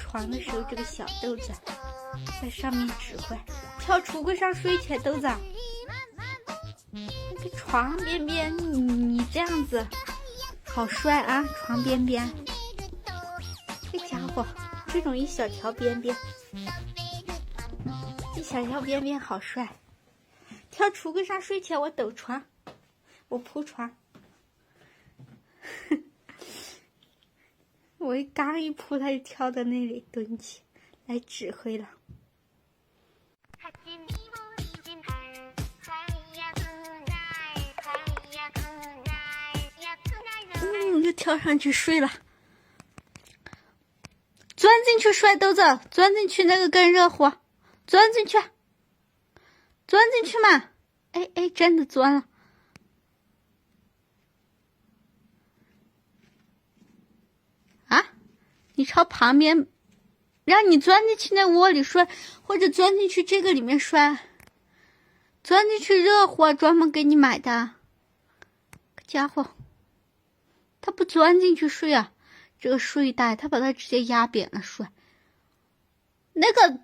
床的时候，这个小豆子在上面指挥，跳橱柜上睡去，豆子。那个床边边，你这样子好帅啊！床边边，这家伙，这种一小条边边，一小条边边好帅。跳橱柜上睡前，我抖床，我铺床。我刚一铺，他就跳到那里蹲起来指挥了。就跳上去睡了。钻进去睡，豆子，钻进去，那个更热乎，钻进去，钻进去嘛！哎，真的钻了。啊，你朝旁边，让你钻进去那窝里睡，或者钻进去这个里面睡。钻进去热乎，专门给你买的。家伙，他不钻进去睡啊！这个睡袋，他把它直接压扁了睡。那个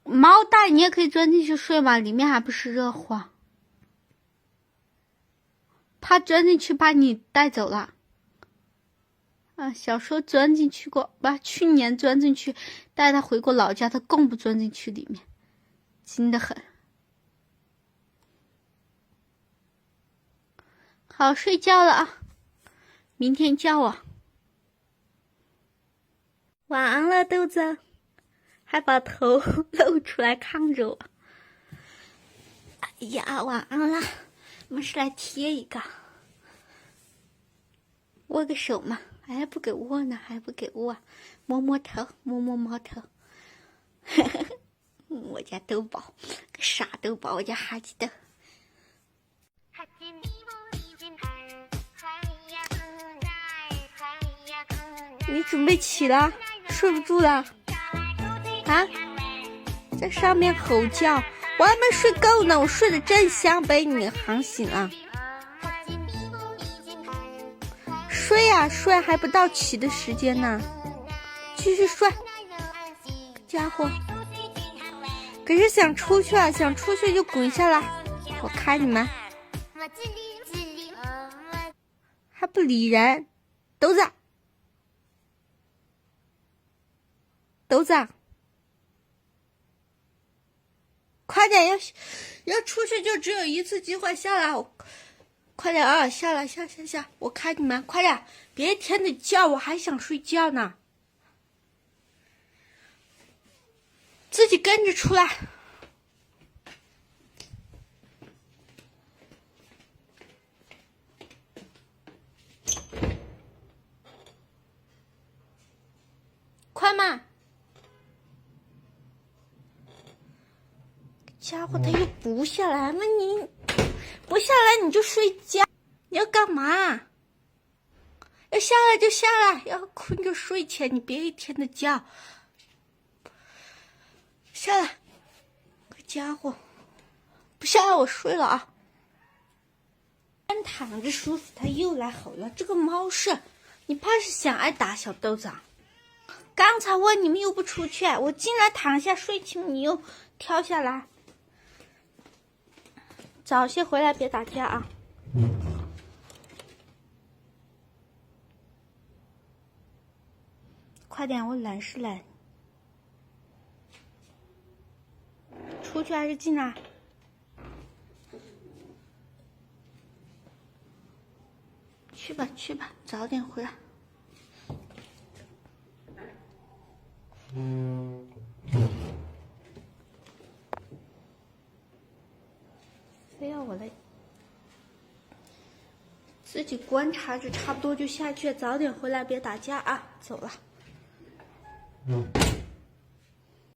毛袋你也可以钻进去睡嘛，里面还不是热乎？怕钻进去把你带走了。啊，小时候钻进去过，去年钻进去带他回过老家，他更不钻进去里面，精得很。好，睡觉了啊，明天叫我。晚安了，豆子，还把头露出来看着我。哎呀，晚安了，没事来贴一个，握个手嘛。哎，不给握呢，还不给握，摸摸头，摸摸猫头。我家豆宝，个傻豆宝，我家哈基豆。你准备起了？睡不住了？啊？在上面吼叫，我还没睡够呢，我睡得正香，被你喊醒了。睡呀睡，还不到起的时间呢，继续睡。家伙，可是想出去啊，想出去就滚下来，我看你们还不理人。豆子，豆子，快点，要出去就只有一次机会，下来，快点啊，下来，下，我看你们，快点，别天的叫，我还想睡觉呢，自己跟着出来。快嘛！家伙，他又不下来，那你不下来你就睡觉，你要干嘛？要下来就下来，要困就睡前，你别一天的叫。下来，个家伙，不下来我睡了啊！干躺着舒服，他又来吼了。这个猫是，你怕是想挨打，小豆子啊！刚才问你们又不出去，我进来躺下睡起，你又跳下来。早些回来，别打架啊！快点，我冷是冷。出去还是进来？去吧，早点回来。非要我来自己观察着，差不多就下去，早点回来，别打架啊！走了。